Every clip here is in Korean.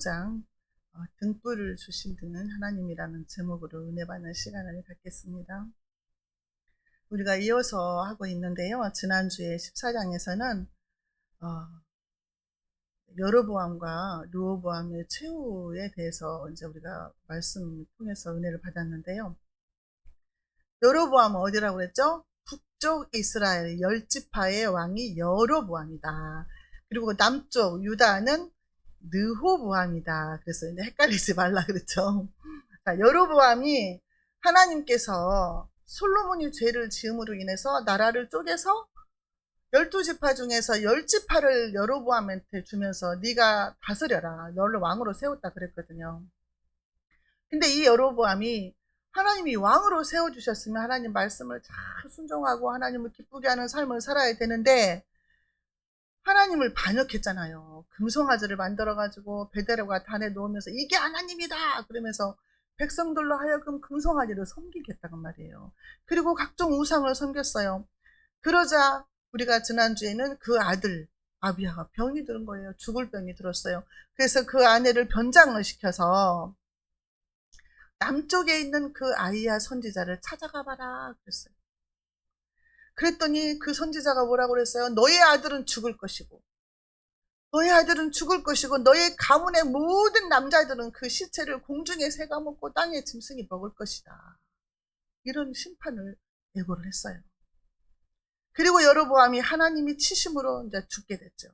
장 등불을 주신 분은 하나님이라는 제목으로 은혜 받는 시간을 갖겠습니다. 우리가 이어서 하고 있는데요. 지난주에 14장에서는 여로보암과 르호보암의 최후에 대해서 이제 우리가 말씀을 통해서 은혜를 받았는데요. 여로보암은 어디라고 그랬죠? 북쪽 이스라엘 10지파의 왕이 여로보암이다. 그리고 남쪽 유다는 르호보암이다. 그래서 이제 헷갈리지 말라 그랬죠. 자, 여로보암이 하나님께서 솔로몬이 죄를 지음으로 인해서 나라를 쪼개서 12지파 중에서 10지파를 여로보암한테 주면서 네가 다스려라. 너를 왕으로 세웠다 그랬거든요. 근데 이 여로보암이 하나님이 왕으로 세워주셨으면 하나님 말씀을 잘 순종하고 하나님을 기쁘게 하는 삶을 살아야 되는데 하나님을 반역했잖아요. 금송아지를 만들어가지고 베델과 단에 놓으면서 이게 하나님이다 그러면서 백성들로 하여금 금송아지를 섬기겠다는 말이에요. 그리고 각종 우상을 섬겼어요. 그러자 우리가 지난주에는 그 아들 아비야가 병이 들은 거예요. 죽을 병이 들었어요. 그래서 그 아내를 변장을 시켜서 남쪽에 있는 그 아이야 선지자를 찾아가 봐라 그랬어요. 그랬더니 그 선지자가 뭐라고 그랬어요? 너의 아들은 죽을 것이고 너의 아들은 죽을 것이고 너의 가문의 모든 남자들은 그 시체를 공중에 새가 먹고 땅에 짐승이 먹을 것이다. 이런 심판을 예고를 했어요. 그리고 여로보암이 하나님이 치심으로 이제 죽게 됐죠.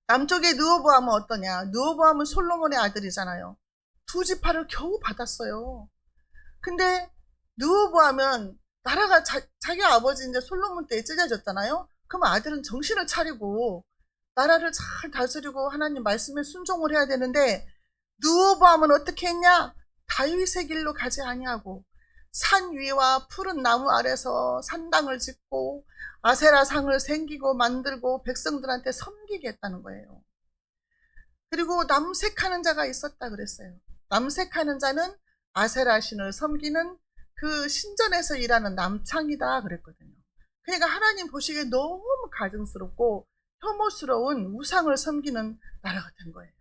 남쪽의 르호보암은 어떠냐? 르호보암은 솔로몬의 아들이잖아요. 2지파를 겨우 받았어요. 근데 르호보암은 나라가 자기 아버지 이제 솔로몬 때에 찢어졌잖아요. 그럼 아들은 정신을 차리고 나라를 잘 다스리고 하나님 말씀에 순종을 해야 되는데 르호보암은 어떻게 했냐? 다윗의 길로 가지 아니하고 산 위와 푸른 나무 아래서 산당을 짓고 아세라 상을 생기고 만들고 백성들한테 섬기게 했다는 거예요. 그리고 남색하는 자가 있었다 그랬어요. 남색하는 자는 아세라 신을 섬기는 그 신전에서 일하는 남창이다 그랬거든요. 그러니까 하나님 보시기에 너무 가증스럽고 혐오스러운 우상을 섬기는 나라가 된 거예요.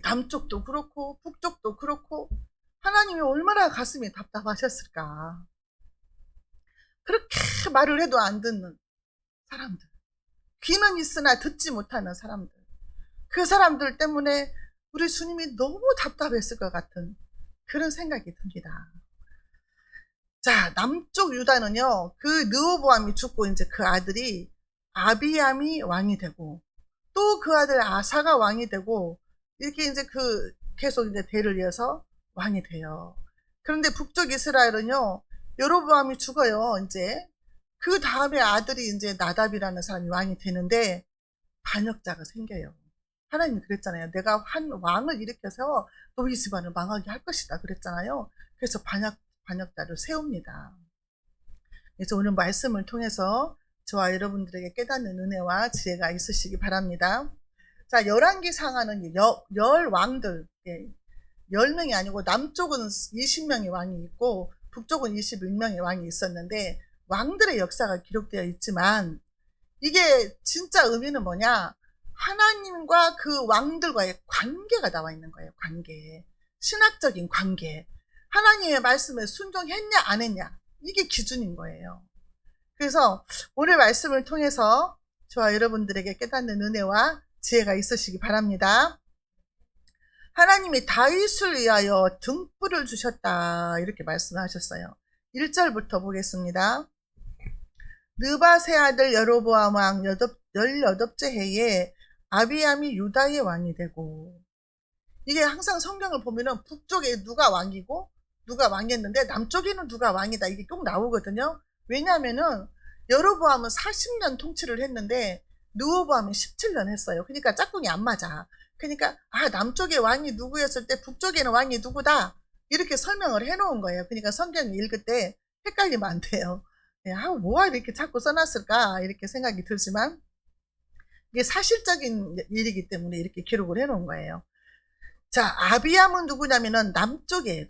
남쪽도 그렇고 북쪽도 그렇고 하나님이 얼마나 가슴이 답답하셨을까. 그렇게 말을 해도 안 듣는 사람들, 귀는 있으나 듣지 못하는 사람들, 그 사람들 때문에 우리 주님이 너무 답답했을 것 같은 그런 생각이 듭니다. 자, 남쪽 유다는요, 그 르호보암이 죽고 이제 그 아들이 아비암이 왕이 되고 또 그 아들 아사가 왕이 되고 이렇게 이제 그 계속 이제 대를 이어서 왕이 돼요. 그런데 북쪽 이스라엘은요, 여로보암이 죽어요. 이제 그 다음에 아들이 이제 나답이라는 사람이 왕이 되는데 반역자가 생겨요. 하나님이 그랬잖아요. 내가 한 왕을 일으켜서 너희 집안을 망하게 할 것이다 그랬잖아요. 그래서 반역자를 세웁니다. 그래서 오늘 말씀을 통해서 저와 여러분들에게 깨닫는 은혜와 지혜가 있으시기 바랍니다. 자, 열왕기상하는 열 왕들, 10명이 아니고 남쪽은 20명의 왕이 있고 북쪽은 21명의 왕이 있었는데 왕들의 역사가 기록되어 있지만 이게 진짜 의미는 뭐냐? 하나님과 그 왕들과의 관계가 나와 있는 거예요. 관계. 신학적인 관계. 하나님의 말씀에 순종했냐 안 했냐. 이게 기준인 거예요. 그래서 오늘 말씀을 통해서 저와 여러분들에게 깨닫는 은혜와 지혜가 있으시기 바랍니다. 하나님이 다윗을 위하여 등불을 주셨다 이렇게 말씀하셨어요. 1절부터 보겠습니다. 느밧의 아들 여로보암 왕 18째 해에 아비암이 유다의 왕이 되고, 이게 항상 성경을 보면은 북쪽에 누가 왕이고 누가 왕이었는데 남쪽에는 누가 왕이다 이게 꼭 나오거든요. 왜냐하면은 여로보암은 40년 통치를 했는데 르호보암은 17년 했어요. 그러니까 짝꿍이 안 맞아. 그러니까 남쪽의 왕이 누구였을 때 북쪽에는 왕이 누구다 이렇게 설명을 해놓은 거예요. 그러니까 성경 읽을 때 헷갈리면 안 돼요. 뭐가 이렇게 자꾸 써놨을까 이렇게 생각이 들지만 이게 사실적인 일이기 때문에 이렇게 기록을 해놓은 거예요. 자, 아비암은 누구냐면은 남쪽이에요.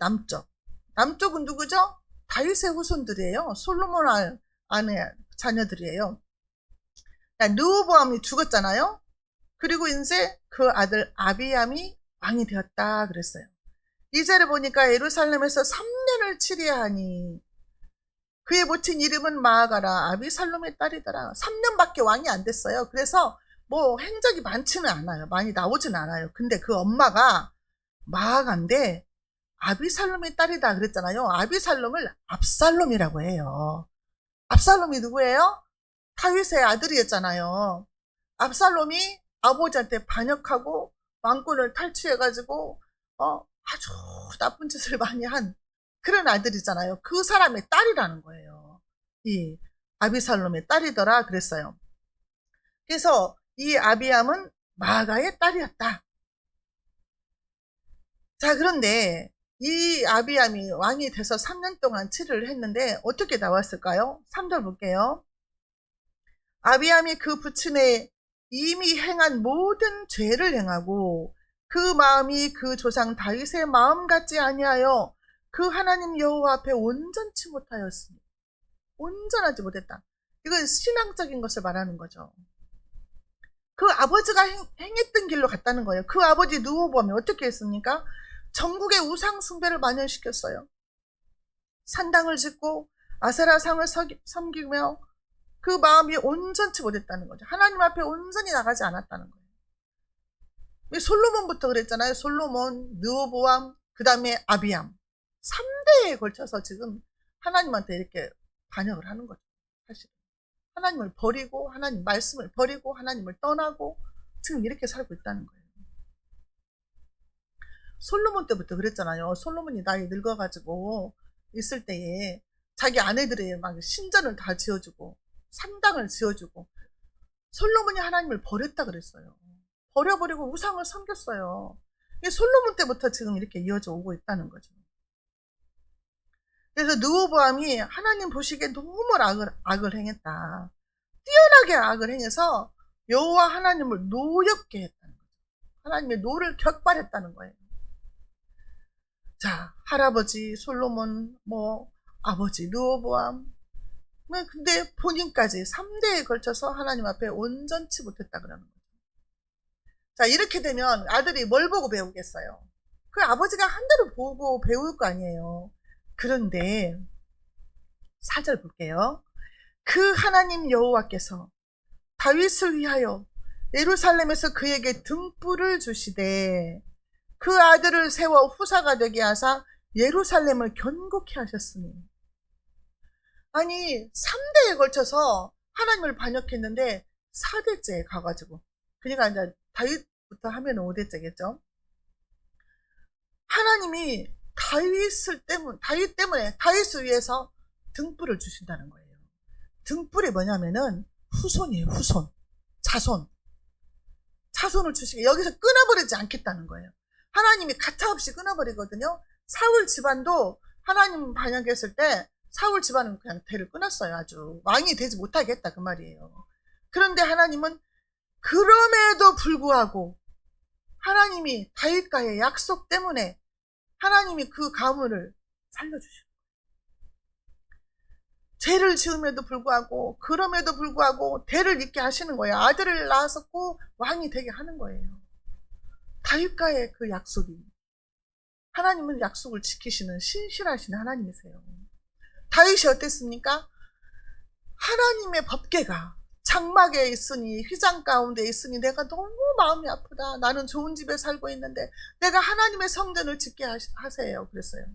남쪽은 누구죠? 다윗의 후손들이에요. 솔로몬 아내 자녀들이에요. 르호보암이 죽었잖아요. 그리고 이제 그 아들 아비암이 왕이 되었다 그랬어요. 이 절에 보니까 예루살렘에서 3년을 치리하니 그의 모친 이름은 마아가라 아비살롬의 딸이더라. 3년밖에 왕이 안 됐어요. 그래서 뭐 행적이 많지는 않아요. 많이 나오지는 않아요. 근데 그 엄마가 마아가인데 아비살롬의 딸이다 그랬잖아요. 아비살롬을 압살롬이라고 해요. 압살롬이 누구예요? 다윗의 아들이었잖아요. 압살롬이 아버지한테 반역하고 왕권을 탈취해가지고 아주 나쁜 짓을 많이 한 그런 아들이잖아요. 그 사람의 딸이라는 거예요. 이 아비살롬의 딸이더라 그랬어요. 그래서 이 아비암은 마아가의 딸이었다. 자, 그런데 이 아비암이 왕이 돼서 3년 동안 치를 했는데 어떻게 나왔을까요? 3절 볼게요. 아비암이 그 부친의 이미 행한 모든 죄를 행하고 그 마음이 그 조상 다윗의 마음 같지 아니하여 그 하나님 여호와 앞에 온전치 못하였으니 온전하지 못했다. 이건 신앙적인 것을 말하는 거죠. 그 아버지가 행했던 길로 갔다는 거예요. 그 아버지 누호보암이 어떻게 했습니까? 전국의 우상 숭배를 만연시켰어요. 산당을 짓고 아세라상을 섬기며 그 마음이 온전치 못했다는 거죠. 하나님 앞에 온전히 나가지 않았다는 거예요. 솔로몬부터 그랬잖아요. 솔로몬, 르호보암, 그 다음에 아비암. 3대에 걸쳐서 지금 하나님한테 이렇게 반역을 하는 거죠. 사실 하나님을 버리고 하나님 말씀을 버리고 하나님을 떠나고 지금 이렇게 살고 있다는 거예요. 솔로몬 때부터 그랬잖아요. 솔로몬이 나이 늙어가지고 있을 때에 자기 아내들이 막 신전을 다 지어주고 산당을 지어주고 솔로몬이 하나님을 버렸다 그랬어요. 버려버리고 우상을 섬겼어요. 이게 솔로몬 때부터 지금 이렇게 이어져 오고 있다는 거죠. 그래서 르호보암이 하나님 보시기에 너무 악을 행했다. 뛰어나게 악을 행해서 여호와 하나님을 노엽게 했다는 거죠. 하나님의 노를 격발했다는 거예요. 자, 할아버지 솔로몬, 아버지 르호보암, 근데 본인까지 3대에 걸쳐서 하나님 앞에 온전치 못했다 그러는 거죠. 자, 이렇게 되면 아들이 뭘 보고 배우겠어요? 그 아버지가 한 대로 보고 배울 거 아니에요. 그런데 4절 볼게요. 그 하나님 여호와께서 다윗을 위하여 예루살렘에서 그에게 등불을 주시되 그 아들을 세워 후사가 되게 하사 예루살렘을 견고케 하셨으니. 아니 3대에 걸쳐서 하나님을 반역했는데 4대째 가가지고, 그러니까 이제 다윗부터 하면 5대째겠죠. 하나님이 다윗 때문에 다윗을 위해서 등불을 주신다는 거예요. 등불이 뭐냐면은 후손이에요. 후손, 자손을 주시게, 여기서 끊어버리지 않겠다는 거예요. 하나님이 가차없이 끊어버리거든요. 사울 집안도 하나님 반역했을 때 사울 집안은 그냥 대를 끊었어요. 아주 왕이 되지 못하게 했다 그 말이에요. 그런데 하나님은 그럼에도 불구하고 하나님이 다윗과의 약속 때문에 하나님이 그 가문을 살려주셔요. 죄를 지음에도 불구하고 그럼에도 불구하고 대를 잇게 하시는 거예요. 아들을 낳았었고 왕이 되게 하는 거예요. 다윗과의 그 약속이, 하나님은 약속을 지키시는 신실하신 하나님이세요. 다윗이 어땠습니까? 하나님의 법궤가 장막에 있으니, 휘장 가운데 있으니 내가 너무 마음이 아프다. 나는 좋은 집에 살고 있는데 내가 하나님의 성전을 짓게 하세요. 그랬어요.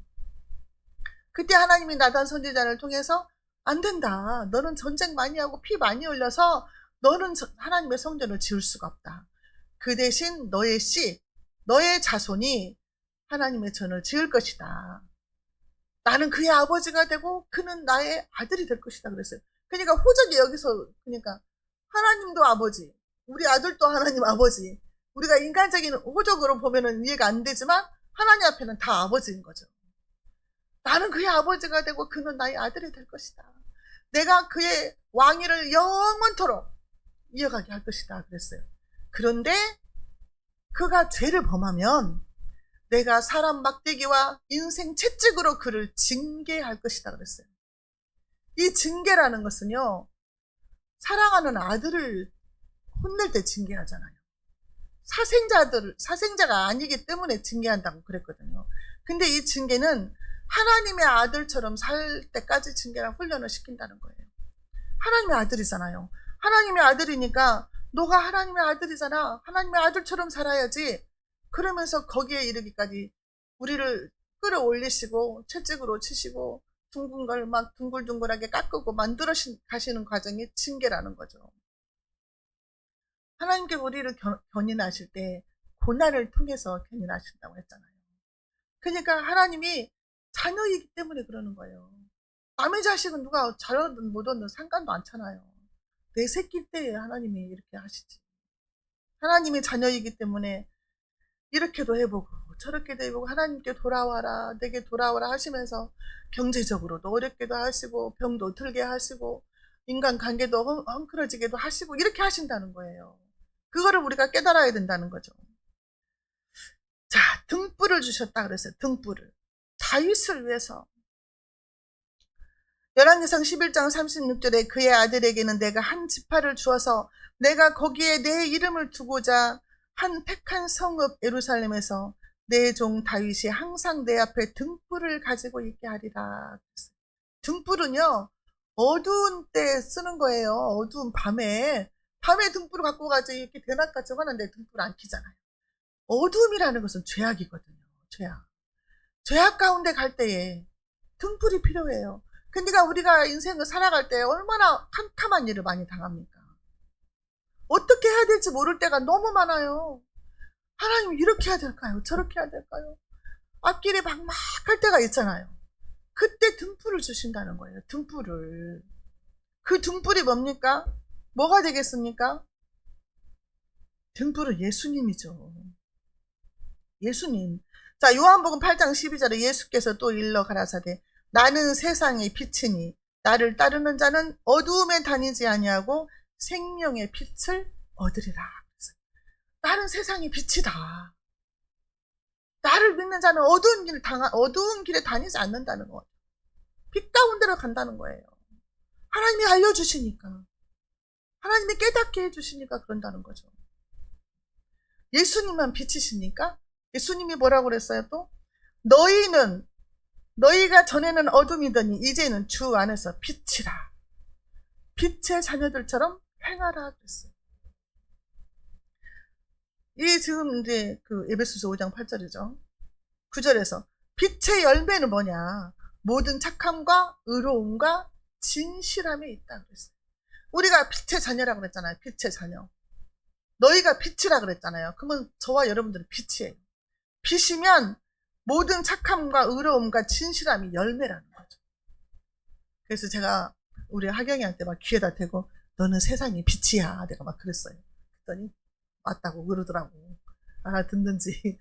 그때 하나님이 나단 선지자를 통해서 안 된다. 너는 전쟁 많이 하고 피 많이 흘려서 너는 하나님의 성전을 지을 수가 없다. 그 대신 너의 자손이 하나님의 전을 지을 것이다. 나는 그의 아버지가 되고 그는 나의 아들이 될 것이다 그랬어요. 그러니까 호적이 여기서, 그러니까 하나님도 아버지, 우리 아들도 하나님 아버지, 우리가 인간적인 호적으로 보면은 이해가 안 되지만 하나님 앞에는 다 아버지인 거죠. 나는 그의 아버지가 되고 그는 나의 아들이 될 것이다. 내가 그의 왕위를 영원토록 이어가게 할 것이다 그랬어요. 그런데 그가 죄를 범하면 내가 사람 막대기와 인생 채찍으로 그를 징계할 것이다 그랬어요. 이 징계라는 것은요, 사랑하는 아들을 혼낼 때 징계하잖아요. 사생자가 아니기 때문에 징계한다고 그랬거든요. 근데 이 징계는 하나님의 아들처럼 살 때까지 징계랑 훈련을 시킨다는 거예요. 하나님의 아들이잖아요. 하나님의 아들이니까 너가 하나님의 아들이잖아. 하나님의 아들처럼 살아야지. 그러면서 거기에 이르기까지 우리를 끌어올리시고 채찍으로 치시고 둥근 걸 막 둥글둥글하게 깎고 만들어 가시는 과정이 징계라는 거죠. 하나님께 우리를 견인하실 때 고난을 통해서 견인하신다고 했잖아요. 그러니까 하나님이 자녀이기 때문에 그러는 거예요. 남의 자식은 누가 잘하든 못하든 상관도 않잖아요. 내 새끼 때에 하나님이 이렇게 하시지. 하나님의 자녀이기 때문에 이렇게도 해보고 저렇게도 해보고 하나님께 돌아와라 내게 돌아와라 하시면서 경제적으로도 어렵게도 하시고 병도 들게 하시고 인간관계도 헝클어지게도 하시고 이렇게 하신다는 거예요. 그거를 우리가 깨달아야 된다는 거죠. 자, 등불을 주셨다 그랬어요. 등불을. 다윗을 위해서. 열왕기상 11장 36절에 그의 아들에게는 내가 한 지파를 주어서 내가 거기에 내 이름을 두고자 한 택한 성읍 예루살렘에서 내 종 다윗이 항상 내 앞에 등불을 가지고 있게 하리라. 등불은요 어두운 때 쓰는 거예요. 어두운 밤에 등불을 갖고 가지 이렇게 대낮같이 화는데 등불 안 켜잖아요. 어둠이라는 것은 죄악이거든요. 죄악 가운데 갈 때에 등불이 필요해요. 근데 우리가 인생을 살아갈 때 얼마나 캄캄한 일을 많이 당합니까? 어떻게 해야 될지 모를 때가 너무 많아요. 하나님 이렇게 해야 될까요? 저렇게 해야 될까요? 앞길에 막막할 때가 있잖아요. 그때 등불을 주신다는 거예요. 등불을. 그 등불이 뭡니까? 뭐가 되겠습니까? 등불은 예수님이죠. 예수님. 자, 요한복음 8장 12절에 예수께서 또 일러 가라사대 나는 세상의 빛이니 나를 따르는 자는 어두움에 다니지 아니하고 생명의 빛을 얻으리라. 나는 세상의 빛이다. 나를 믿는 자는 어두운 길에 다니지 않는다는 거예요. 빛 가운데로 간다는 거예요. 하나님이 알려주시니까. 하나님이 깨닫게 해주시니까 그런다는 거죠. 예수님만 빛이십니까? 예수님이 뭐라고 그랬어요 또? 너희가 전에는 어둠이더니 이제는 주 안에서 빛이라. 빛의 자녀들처럼 행하라 그랬어요. 이 지금 이제 그 에베소서 5장 8절이죠. 9절에서 빛의 열매는 뭐냐? 모든 착함과 의로움과 진실함이 있다 그랬어요. 우리가 빛의 자녀라고 그랬잖아요. 빛의 자녀. 너희가 빛이라 그랬잖아요. 그러면 저와 여러분들은 빛이에요. 빛이면 모든 착함과 의로움과 진실함이 열매라는 거죠. 그래서 제가 우리 하경이한테 막 귀에다 대고 너는 세상의 빛이야. 내가 막 그랬어요. 그랬더니 맞다고 그러더라고. 알아듣는지.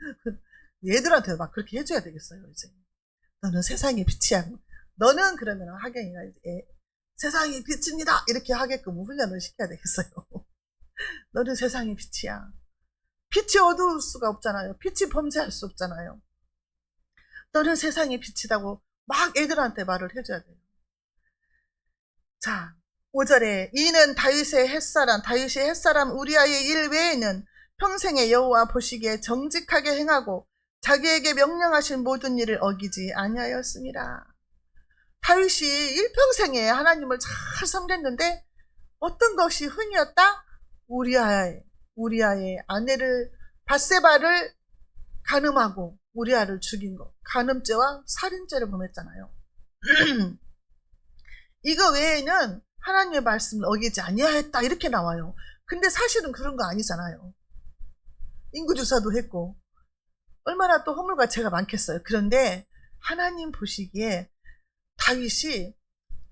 얘들한테 막 그렇게 해줘야 되겠어요. 이제 너는 세상의 빛이야. 너는 그러면 하경이가 이제 세상의 빛입니다. 이렇게 하게끔 훈련을 시켜야 되겠어요. 너는 세상의 빛이야. 빛이 어두울 수가 없잖아요. 빛이 범죄할 수 없잖아요. 너는 세상의 빛이라고 막 애들한테 말을 해줘야 돼요. 자, 5절에 이는 다윗의 햇사람 우리아의 일 외에는 평생에 여호와 보시기에 정직하게 행하고 자기에게 명령하신 모든 일을 어기지 아니하였습니다. 다윗이 일평생에 하나님을 잘 섬겼는데 어떤 것이 흥이었다? 우리아의 아내를 밧세바를 간음하고 우리아를 죽인 것, 간음죄와 살인죄를 범했잖아요. 이거 외에는 하나님의 말씀을 어기지 아니하였다 이렇게 나와요. 근데 사실은 그런 거 아니잖아요. 인구조사도 했고 얼마나 또 허물과 죄가 많겠어요. 그런데 하나님 보시기에 다윗이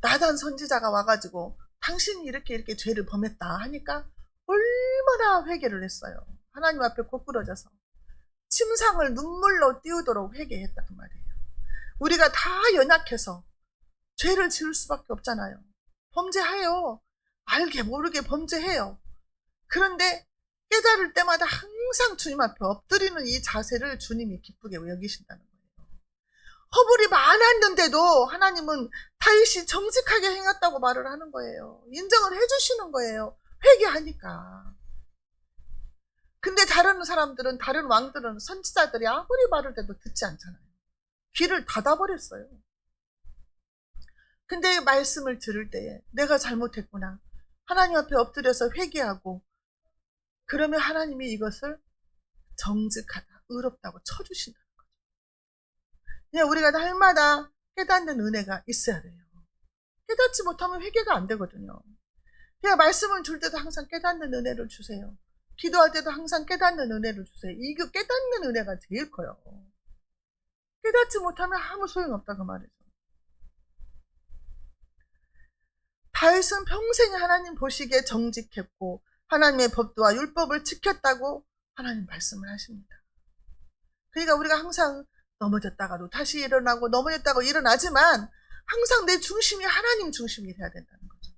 나단 선지자가 와가지고 당신이 이렇게 죄를 범했다 하니까 얼마나 회개를 했어요. 하나님 앞에 고꾸러져서 침상을 눈물로 띄우도록 회개했다 그 말이에요. 우리가 다 연약해서 죄를 지을 수밖에 없잖아요. 범죄해요. 알게 모르게 범죄해요. 그런데 깨달을 때마다 항상 주님 앞에 엎드리는 이 자세를 주님이 기쁘게 여기신다는 거예요. 허물이 많았는데도 하나님은 다윗이 정직하게 행했다고 말을 하는 거예요. 인정을 해주시는 거예요. 회개하니까. 근데 다른 사람들은, 다른 왕들은, 선지자들이 아무리 말을 해도 듣지 않잖아요. 귀를 닫아버렸어요. 근데 말씀을 들을 때에 내가 잘못했구나, 하나님 앞에 엎드려서 회개하고, 그러면 하나님이 이것을 정직하다, 의롭다고 쳐주신다는 거죠. 그냥 우리가 날마다 깨닫는 은혜가 있어야 돼요. 깨닫지 못하면 회개가 안 되거든요. 그냥 말씀을 줄 때도 항상 깨닫는 은혜를 주세요. 기도할 때도 항상 깨닫는 은혜를 주세요. 이거 깨닫는 은혜가 제일 커요. 깨닫지 못하면 아무 소용없다 그 말이죠. 다윗은 평생 하나님 보시기에 정직했고 하나님의 법도와 율법을 지켰다고 하나님 말씀을 하십니다. 그러니까 우리가 항상 넘어졌다가도 다시 일어나고 넘어졌다고 일어나지만 항상 내 중심이 하나님 중심이 돼야 된다는 거죠.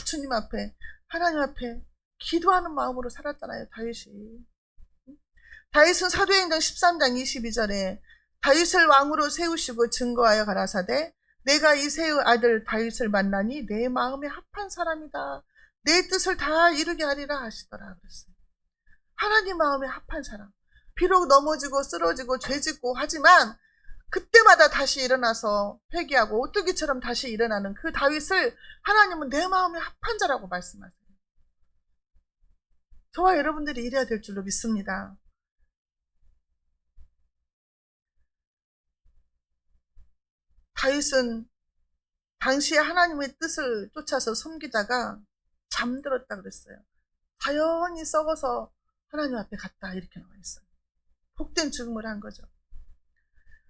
주님 앞에, 하나님 앞에 기도하는 마음으로 살았잖아요, 다윗이. 다윗은 사도행전 13장 22절에 다윗을 왕으로 세우시고 증거하여 가라사대 내가 이새의 아들 다윗을 만나니 내 마음에 합한 사람이다, 내 뜻을 다 이루게 하리라 하시더라 그랬어요. 하나님 마음에 합한 사람. 비록 넘어지고 쓰러지고 죄짓고 하지만 그때마다 다시 일어나서 회개하고 오뚜기처럼 다시 일어나는 그 다윗을 하나님은 내 마음에 합한 자라고 말씀하세요. 저와 여러분들이 이래야 될 줄로 믿습니다. 다윗은 당시에 하나님의 뜻을 쫓아서 섬기다가 잠들었다 그랬어요. 자연히 썩어서 하나님 앞에 갔다 이렇게 나와 있어요. 복된 죽음을 한 거죠.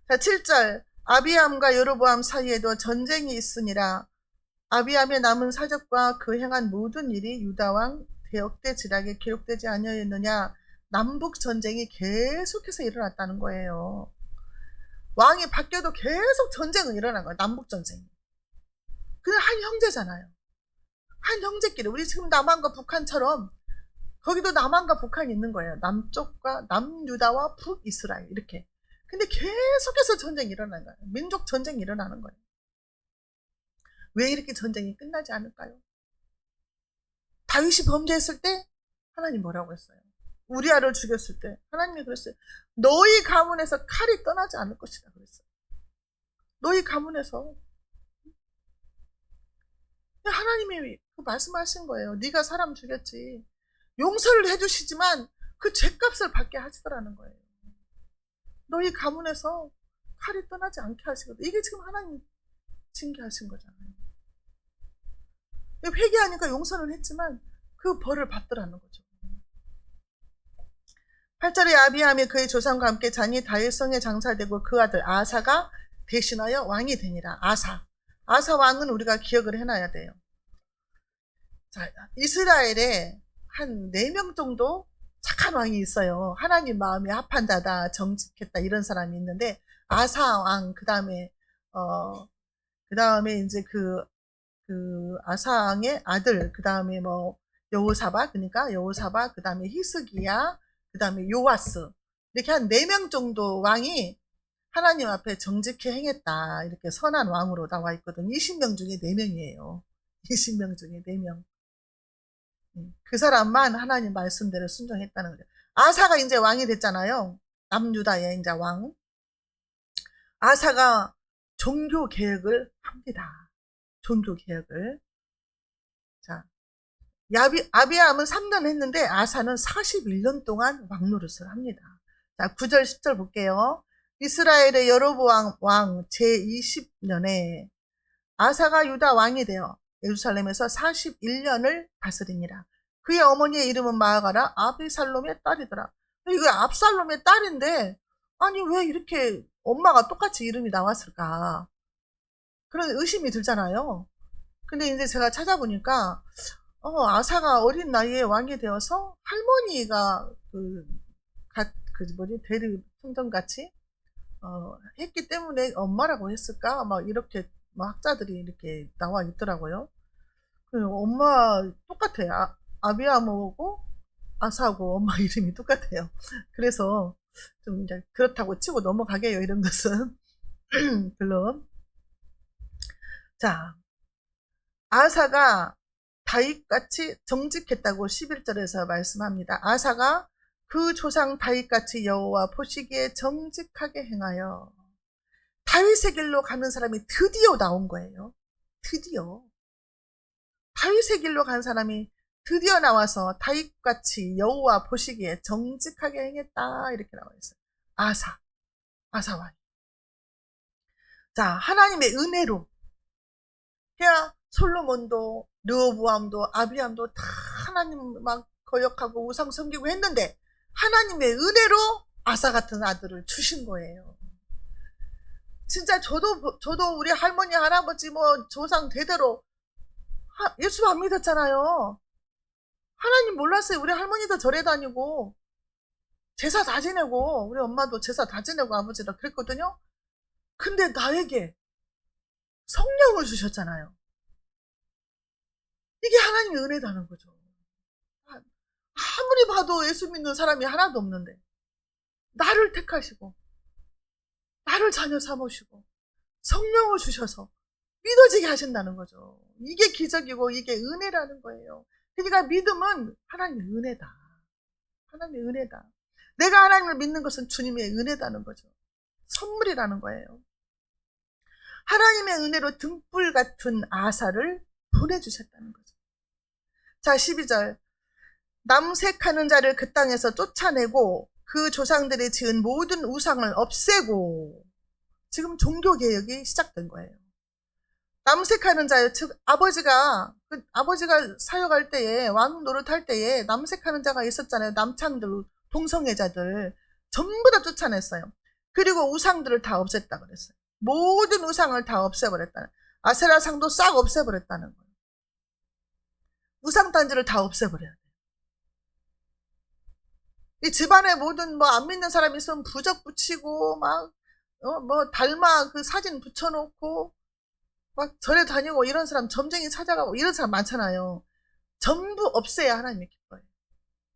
자, 7절 아비암과 여로보암 사이에도 전쟁이 있으니라. 아비암의 남은 사적과 그 행한 모든 일이 유다왕 대역대지락에 기록되지 아니하였느냐. 남북 전쟁이 계속해서 일어났다는 거예요. 왕이 바뀌어도 계속 전쟁은 일어난 거예요. 남북 전쟁이. 그냥 한 형제잖아요. 한 형제끼리. 우리 지금 남한과 북한처럼 거기도 남한과 북한이 있는 거예요. 남쪽과 남유다와 북이스라엘 이렇게. 근데 계속해서 전쟁이 일어나는 거예요. 민족 전쟁이 일어나는 거예요. 왜 이렇게 전쟁이 끝나지 않을까요? 다윗이 범죄했을 때 하나님 뭐라고 했어요? 우리아를 죽였을 때 하나님이 그랬어요. 너희 가문에서 칼이 떠나지 않을 것이다 그랬어요. 너희 가문에서. 하나님이 그 말씀하신 거예요. 네가 사람 죽였지. 용서를 해주시지만 그 죄값을 받게 하시더라는 거예요. 너희 가문에서 칼이 떠나지 않게 하시거든. 이게 지금 하나님 징계하신 거잖아요. 회개하니까 용서는 했지만 그 벌을 받더라는 거죠. 8절에 아비암이 그의 조상과 함께 자니 다윗성에 장사되고 그 아들 아사가 대신하여 왕이 되니라. 아사 왕은 우리가 기억을 해놔야 돼요. 자, 이스라엘에 한 4명 정도 착한 왕이 있어요. 하나님 마음에 합한 자다, 정직했다 이런 사람이 있는데 아사 왕, 그 다음에 이제 그 아사 왕의 아들, 그 다음에 뭐 여호사밧, 그러니까 여호사밧, 그 다음에 히스기야, 그 다음에 요아스, 이렇게 한 4명 정도 왕이 하나님 앞에 정직히 행했다 이렇게 선한 왕으로 나와 있거든요. 20명 중에 4명이에요. 20명 중에 4명. 그 사람만 하나님 말씀대로 순종했다는 거죠. 아사가 이제 왕이 됐잖아요. 남유다의 이제 왕. 아사가 종교 개혁을 합니다. 종교 개혁을. 자, 아비암은 3년 했는데 아사는 41년 동안 왕 노릇을 합니다. 자, 9절 10절 볼게요. 이스라엘의 여로보암 왕 제20년에 아사가 유다 왕이 되어 예루살렘에서 41년을 다스리니라. 그의 어머니의 이름은 마아가라 아비살롬의 딸이더라. 이거 압살롬의 딸인데 아니 왜 이렇게 엄마가 똑같이 이름이 나왔을까? 그런 의심이 들잖아요. 근데 이제 제가 찾아보니까 아사가 어린 나이에 왕이 되어서 할머니가 대리 총정같이 했기 때문에 엄마라고 했을까? 막 이렇게 학자들이 이렇게 나와 있더라고요. 엄마 똑같아요. 아비암하고 아사하고 엄마 이름이 똑같아요. 그래서 좀 이제 그렇다고 치고 넘어가게요. 이런 것은 별로. 자, 아사가 다윗같이 정직했다고 11절에서 말씀합니다. 아사가 그 조상 다윗같이 여호와 보시기에 정직하게 행하여. 다윗의 길로 가는 사람이 드디어 나온 거예요. 드디어. 다윗의 길로 간 사람이 드디어 나와서 다윗같이 여호와 보시기에 정직하게 행했다. 이렇게 나와 있어요. 아사와. 자, 하나님의 은혜로. 그냥 솔로몬도, 르호보암도, 아비암도 다 하나님 막 거역하고 우상 섬기고 했는데 하나님의 은혜로 아사 같은 아들을 주신 거예요. 진짜 저도 우리 할머니, 할아버지 뭐 조상 대대로 예수 안 믿었잖아요. 하나님 몰랐어요. 우리 할머니도 절에 다니고 제사 다 지내고 우리 엄마도 제사 다 지내고 아버지도 그랬거든요. 근데 나에게 성령을 주셨잖아요. 이게 하나님의 은혜다는 거죠. 아무리 봐도 예수 믿는 사람이 하나도 없는데 나를 택하시고 나를 자녀 삼으시고 성령을 주셔서 믿어지게 하신다는 거죠. 이게 기적이고 이게 은혜라는 거예요. 그러니까 믿음은 하나님의 은혜다. 하나님의 은혜다. 내가 하나님을 믿는 것은 주님의 은혜다는 거죠. 선물이라는 거예요. 하나님의 은혜로 등불 같은 아사를 보내주셨다는 거죠. 자, 12절. 남색하는 자를 그 땅에서 쫓아내고 그 조상들이 지은 모든 우상을 없애고. 지금 종교개혁이 시작된 거예요. 남색하는 자요. 즉 아버지가 사역할 때에 왕 노릇할 때에 남색하는 자가 있었잖아요. 남창들, 동성애자들 전부 다 쫓아냈어요. 그리고 우상들을 다 없앴다 그랬어요. 모든 우상을 다 없애버렸다는, 아세라상도 싹 없애버렸다는 거예요. 우상단지를 다 없애버려야 돼요. 이 집안에 모든 뭐 안 믿는 사람이 있으면 부적 붙이고 막 뭐 달마 그 사진 붙여놓고 막 절에 다니고 이런 사람, 점쟁이 찾아가고 이런 사람 많잖아요. 전부 없애야 하나님이 기뻐해요.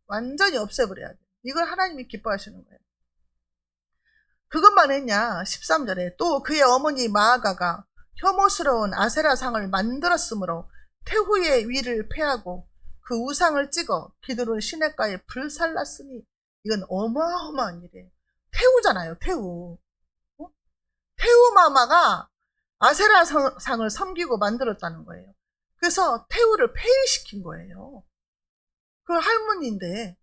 완전히 없애버려야 돼요. 이걸 하나님이 기뻐하시는 거예요. 그것만 했냐? 13절에 또 그의 어머니 마아가가 혐오스러운 아세라상을 만들었으므로 태후의 위를 패하고 그 우상을 찍어 기드론 시냇가에 불살랐으니. 이건 어마어마한 일이에요. 태후잖아요. 태후. 태후 마마가 아세라상을 섬기고 만들었다는 거예요. 그래서 태후를 폐위시킨 거예요. 그 할머니인데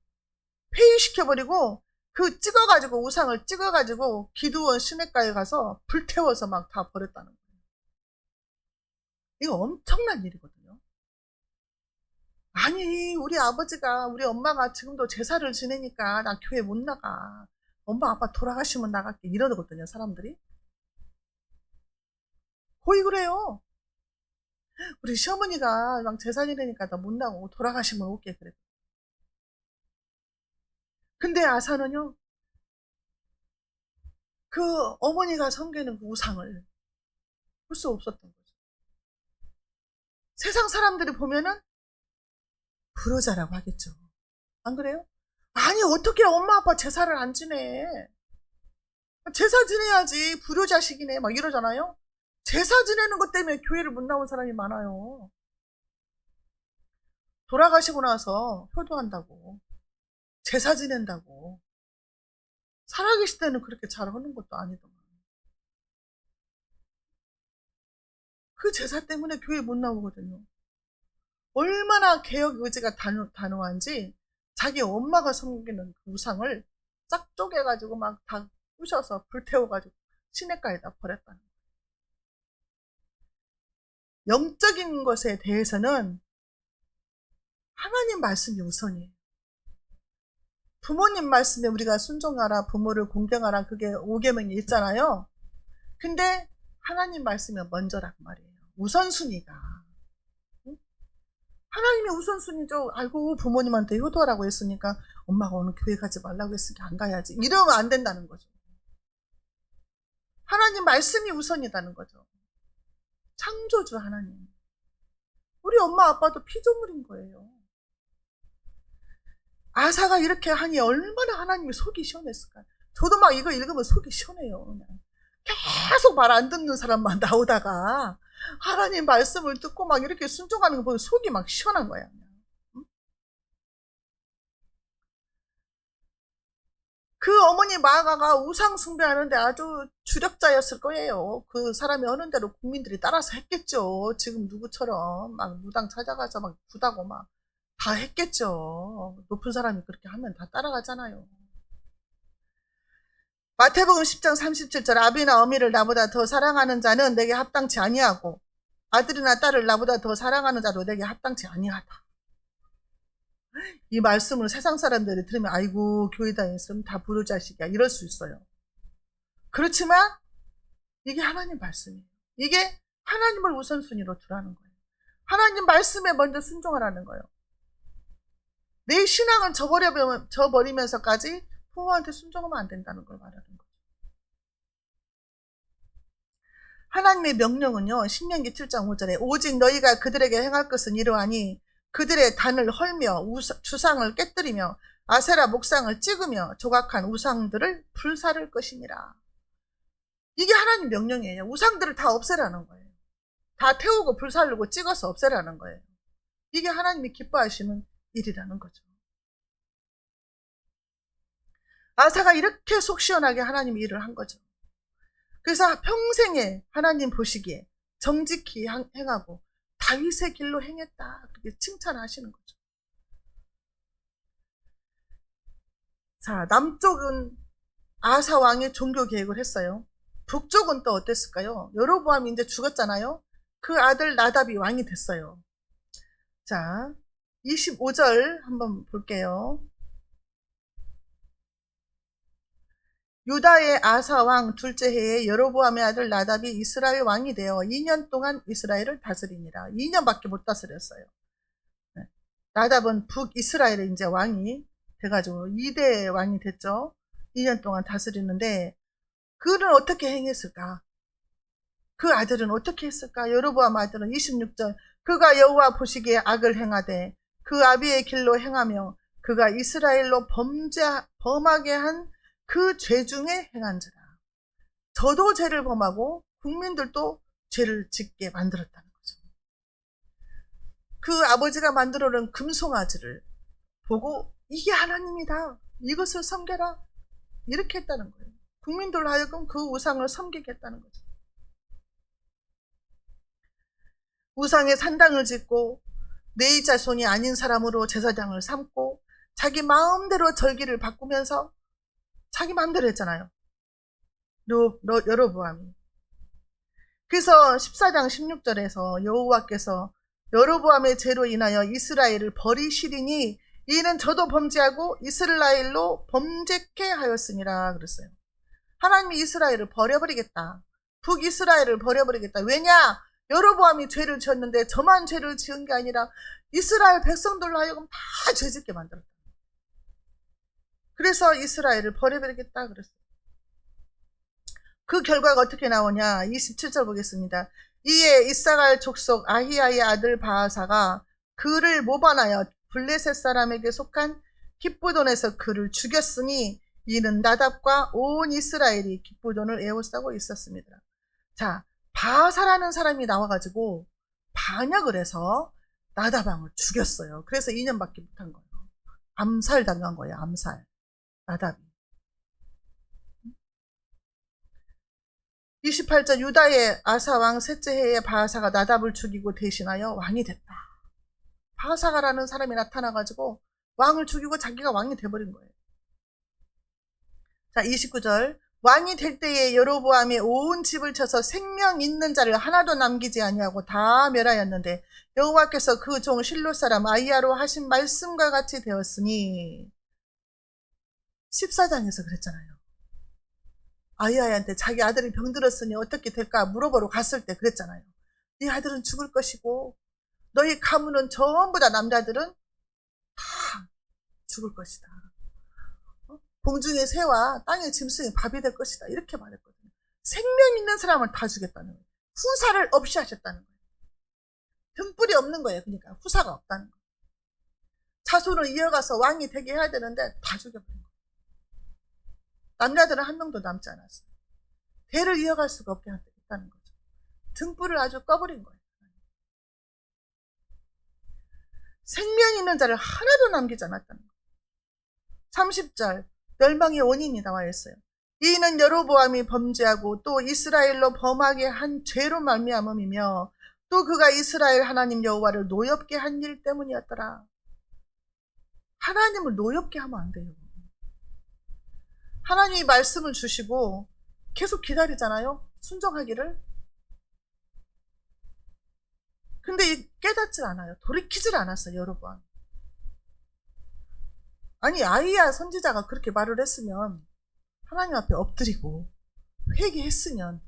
폐위시켜버리고 그 찍어가지고 우상을 찍어가지고 기드론 시냇가에 가서 불태워서 막 다 버렸다는 거예요. 이거 엄청난 일이거든요. 아니 우리 아버지가 우리 엄마가 지금도 제사를 지내니까 나 교회 못 나가. 엄마 아빠 돌아가시면 나갈게 이러거든요. 사람들이. 거의 그래요. 우리 시어머니가 막 제사 지내니까 나 못 나가고 돌아가시면 올게 그래. 근데 아사는요. 그 어머니가 섬기는 그 우상을 볼 수 없었던 거죠. 세상 사람들이 보면은 불효자라고 하겠죠. 안 그래요? 아니 어떻게 엄마 아빠 제사를 안 지내. 제사 지내야지 불효자식이네 막 이러잖아요. 제사 지내는 것 때문에 교회를 못 나온 사람이 많아요. 돌아가시고 나서 효도한다고, 제사 지낸다고. 살아계실 때는 그렇게 잘하는 것도 아니더만. 그 제사 때문에 교회 못 나오거든요. 얼마나 개혁 의지가 단호한지 자기 엄마가 섬기는 그 우상을 싹 쪼개가지고 막 다 부셔서 불태워가지고 시냇가에다 버렸다는 거예요. 영적인 것에 대해서는 하나님 말씀이 우선이에요. 부모님 말씀에 우리가 순종하라, 부모를 공경하라, 그게 5계명이 있잖아요. 근데 하나님 말씀이 먼저란 말이에요. 우선순위가. 하나님의 우선순위죠. 아이고 부모님한테 효도하라고 했으니까 엄마가 오늘 교회 가지 말라고 했으니까 안 가야지. 이러면 안 된다는 거죠. 하나님 말씀이 우선이라는 거죠. 창조주 하나님. 우리 엄마 아빠도 피조물인 거예요. 아사가 이렇게 하니 얼마나 하나님이 속이 시원했을까요? 저도 막 이거 읽으면 속이 시원해요. 그냥 계속 말 안 듣는 사람만 나오다가 하나님 말씀을 듣고 막 이렇게 순종하는 거 보고 속이 막 시원한 거야. 그 어머니 마가가 우상 숭배하는데 아주 주력자였을 거예요. 그 사람이 하는 대로 국민들이 따라서 했겠죠. 지금 누구처럼 막 무당 찾아가서 막 구다고 막 다 했겠죠. 높은 사람이 그렇게 하면 다 따라가잖아요. 마태복음 10장 37절 아비나 어미를 나보다 더 사랑하는 자는 내게 합당치 아니하고 아들이나 딸을 나보다 더 사랑하는 자도 내게 합당치 아니하다. 이 말씀을 세상 사람들이 들으면 아이고 교회 다녔으면 다 부르자식이야 이럴 수 있어요. 그렇지만 이게 하나님 말씀이에요. 이게 하나님을 우선순위로 두라는 거예요. 하나님 말씀에 먼저 순종하라는 거예요. 내 신앙을 저버리면서까지 부모한테 순종하면 안 된다는 걸 말하는 거예요. 하나님의 명령은요. 신명기 7장 5절에 오직 너희가 그들에게 행할 것은 이러하니 그들의 단을 헐며 주상을 깨뜨리며 아세라 목상을 찍으며 조각한 우상들을 불사를 것이니라. 이게 하나님 명령이에요. 우상들을 다 없애라는 거예요. 다 태우고 불살르고 찍어서 없애라는 거예요. 이게 하나님이 기뻐하시는 일이라는 거죠. 아사가 이렇게 속 시원하게 하나님이 일을 한 거죠. 그래서 평생에 하나님 보시기에 정직히 행하고 다윗의 길로 행했다. 그렇게 칭찬하시는 거죠. 자, 남쪽은 아사 왕이 종교 개혁을 했어요. 북쪽은 또 어땠을까요? 여로보암이 이제 죽었잖아요. 그 아들 나답이 왕이 됐어요. 자, 25절 한번 볼게요. 유다의 아사 왕 둘째 해에 여로보암의 아들 나답이 이스라엘 왕이 되어 2년 동안 이스라엘을 다스리니라. 2년밖에 못 다스렸어요. 나답은 북이스라엘의 이제 왕이 돼가지고 2대 왕이 됐죠. 2년 동안 다스리는데 그는 어떻게 행했을까? 그 아들은 어떻게 했을까? 여로보암 아들은 26절 그가 여호와 보시기에 악을 행하되 그 아비의 길로 행하며 그가 이스라엘로 범하게 한 그 죄 중에 행한지라. 저도 죄를 범하고 국민들도 죄를 짓게 만들었다는 거죠. 그 아버지가 만들어 놓은 금송아지를 보고 이게 하나님이다. 이것을 섬겨라. 이렇게 했다는 거예요. 국민들로 하여금 그 우상을 섬기게 했다는 거죠. 우상에 산당을 짓고 내 자손이 아닌 사람으로 제사장을 삼고 자기 마음대로 절기를 바꾸면서 자기 마음대로 했잖아요. 여로보암이. 그래서 14장 16절에서 여호와께서 여로보암의 죄로 인하여 이스라엘을 버리시리니 이는 저도 범죄하고 이스라엘로 범죄케 하였으니라 그랬어요. 하나님이 이스라엘을 버려버리겠다. 북이스라엘을 버려버리겠다. 왜냐? 여로보암이 죄를 지었는데 저만 죄를 지은 게 아니라 이스라엘 백성들로 하여금 다 죄짓게 만들었다. 그래서 이스라엘을 버려버리겠다 그랬어요. 그 결과가 어떻게 나오냐? 27절 보겠습니다. 이에 이사갈 족속 아히야의 아들 바하사가 그를 모반하여 블레셋 사람에게 속한 깃부돈에서 그를 죽였으니 이는 나답과 온 이스라엘이 깃부돈을 에워싸고 있었습니다. 자, 바하사라는 사람이 나와가지고 반역을 해서 나답 왕을 죽였어요. 그래서 2년밖에 못한 거예요. 암살 당한 거예요. 암살. 나답이. 28절 유다의 아사 왕 셋째 해에 바하사가 나답을 죽이고 대신하여 왕이 됐다. 바하사가라는 사람이 나타나가지고 왕을 죽이고 자기가 왕이 돼버린 거예요. 자, 29절 왕이 될 때에 여로보암이 온 집을 쳐서 생명 있는 자를 하나도 남기지 아니하고 다 멸하였는데 여호와께서 그 종 실로 사람 아히야로 하신 말씀과 같이 되었으니 14장에서 그랬잖아요. 아히야한테 자기 아들이 병들었으니 어떻게 될까 물어보러 갔을 때 그랬잖아요. 네 아들은 죽을 것이고 너희 가문은 전부 다 남자들은 다 죽을 것이다. 공중의 새와 땅의 짐승이 밥이 될 것이다. 이렇게 말했거든요. 생명 있는 사람을 다 죽였다는 거예요. 후사를 없이 하셨다는 거예요. 등불이 없는 거예요. 그러니까 후사가 없다는 거예요. 자손을 이어가서 왕이 되게 해야 되는데 다 죽여버린 거예요. 남자들은 한 명도 남지 않았어요. 대를 이어갈 수가 없게 했다는 거죠. 등불을 아주 꺼버린 거예요. 생명 있는 자를 하나도 남기지 않았다는 거예요. 30절 멸망의 원인이 나와 있어요. 이는 여로보암이 범죄하고 또 이스라엘로 범하게 한 죄로 말미암음이며 또 그가 이스라엘 하나님 여호와를 노엽게 한 일 때문이었더라. 하나님을 노엽게 하면 안 돼요. 하나님이 말씀을 주시고 계속 기다리잖아요. 순종하기를. 근데 깨닫질 않아요. 돌이키질 않았어요. 여러분. 아니 아이야 선지자가 그렇게 말을 했으면 하나님 앞에 엎드리고 회개했으면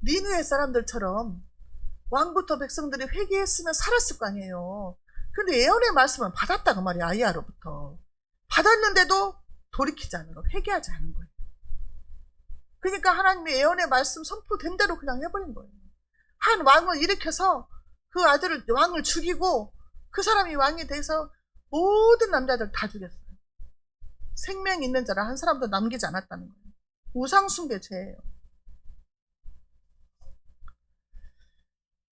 니느웨 사람들처럼 왕부터 백성들이 회개했으면 살았을 거 아니에요. 근데 예언의 말씀을 받았다 그 말이야. 아이야로부터 받았는데도 돌이키지 않은 거, 회개하지 않은 거예요. 그러니까 하나님의 예언의 말씀 선포된 대로 그냥 해버린 거예요. 한 왕을 일으켜서 그 아들을 왕을 죽이고 그 사람이 왕이 돼서 모든 남자들 다 죽였어요. 생명 있는 자를 한 사람도 남기지 않았다는 거예요. 우상숭배 죄예요.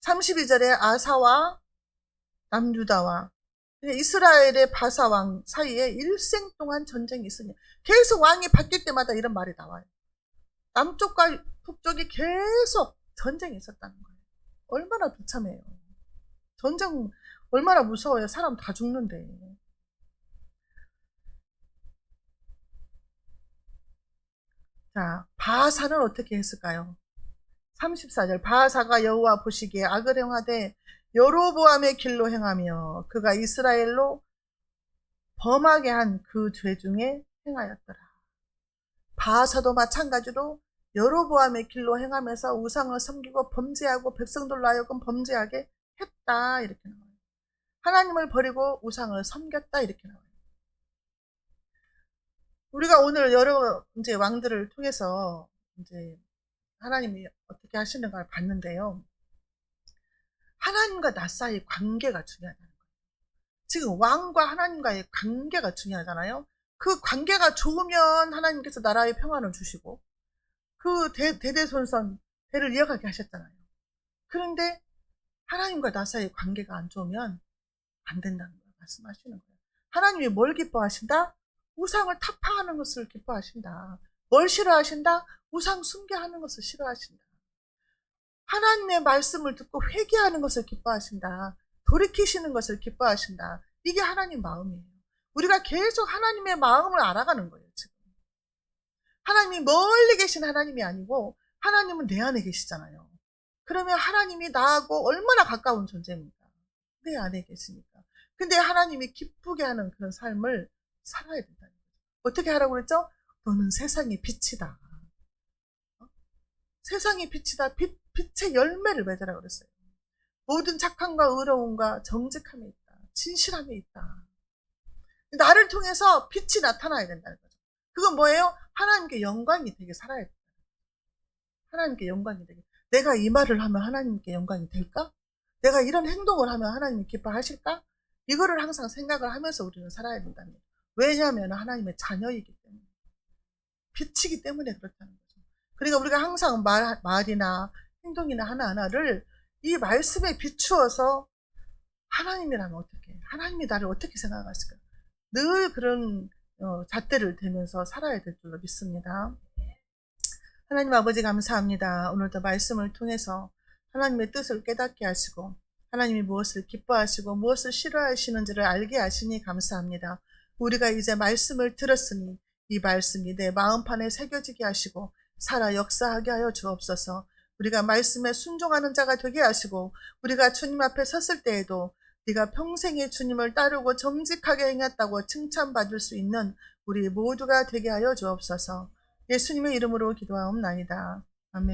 32절에 아사와 남유다와 이스라엘의 바사왕 사이에 일생 동안 전쟁이 있으니 계속 왕이 바뀔 때마다 이런 말이 나와요. 남쪽과 북쪽이 계속 전쟁이 있었다는 거예요. 얼마나 비참해요. 전쟁 얼마나 무서워요. 사람 다 죽는데. 자, 바사는 어떻게 했을까요? 34절 바사가 여호와 보시기에 악을 행하되 여로보암의 길로 행하며 그가 이스라엘로 범하게 한 그 죄 중에 행하였더라. 바사도 마찬가지로 여로보암의 길로 행하면서 우상을 섬기고 범죄하고 백성들로 하여금 범죄하게 했다 이렇게 나와요. 하나님을 버리고 우상을 섬겼다 이렇게 나와요. 우리가 오늘 여러 이제 왕들을 통해서 이제 하나님이 어떻게 하시는가를 봤는데요. 하나님과 나 사이의 관계가 중요하다는 거예요. 지금 왕과 하나님과의 관계가 중요하잖아요. 그 관계가 좋으면 하나님께서 나라의 평안을 주시고 그 대대손손 대를 이어가게 하셨잖아요. 그런데 하나님과 나 사이의 관계가 안 좋으면 안 된다는 걸 말씀하시는 거예요. 하나님이 뭘 기뻐하신다? 우상을 타파하는 것을 기뻐하신다. 뭘 싫어하신다? 우상 숭배하는 것을 싫어하신다. 하나님의 말씀을 듣고 회개하는 것을 기뻐하신다. 돌이키시는 것을 기뻐하신다. 이게 하나님 마음이에요. 우리가 계속 하나님의 마음을 알아가는 거예요. 지금 하나님이 멀리 계신 하나님이 아니고 하나님은 내 안에 계시잖아요. 그러면 하나님이 나하고 얼마나 가까운 존재입니까? 내 안에 계시니까. 근데 하나님이 기쁘게 하는 그런 삶을 살아야 된다는 거죠. 어떻게 하라고 그랬죠? 너는 세상의 빛이다. 세상의 빛이다. 빛의 열매를 맺으라고 그랬어요. 모든 착함과 의로움과 정직함에 있다. 진실함에 있다. 나를 통해서 빛이 나타나야 된다는 거죠. 그건 뭐예요? 하나님께 영광이 되게 살아야 된다. 하나님께 영광이 되게. 내가 이 말을 하면 하나님께 영광이 될까? 내가 이런 행동을 하면 하나님이 기뻐하실까? 이거를 항상 생각을 하면서 우리는 살아야 된다는 거죠. 왜냐하면 하나님의 자녀이기 때문에. 빛이기 때문에 그렇다는 거죠. 그러니까 우리가 항상 말이나 행동이나 하나하나를 이 말씀에 비추어서 하나님이라면 어떻게, 하나님이 나를 어떻게 생각하실까? 늘 그런 잣대를 대면서 살아야 될 줄로 믿습니다. 하나님 아버지 감사합니다. 오늘도 말씀을 통해서 하나님의 뜻을 깨닫게 하시고 하나님이 무엇을 기뻐하시고 무엇을 싫어하시는지를 알게 하시니 감사합니다. 우리가 이제 말씀을 들었으니 이 말씀이 내 마음판에 새겨지게 하시고 살아 역사하게 하여 주옵소서. 우리가 말씀에 순종하는 자가 되게 하시고 우리가 주님 앞에 섰을 때에도 네가 평생에 주님을 따르고 정직하게 행했다고 칭찬받을 수 있는 우리 모두가 되게 하여 주옵소서. 예수님의 이름으로 기도하옵나이다. 아멘.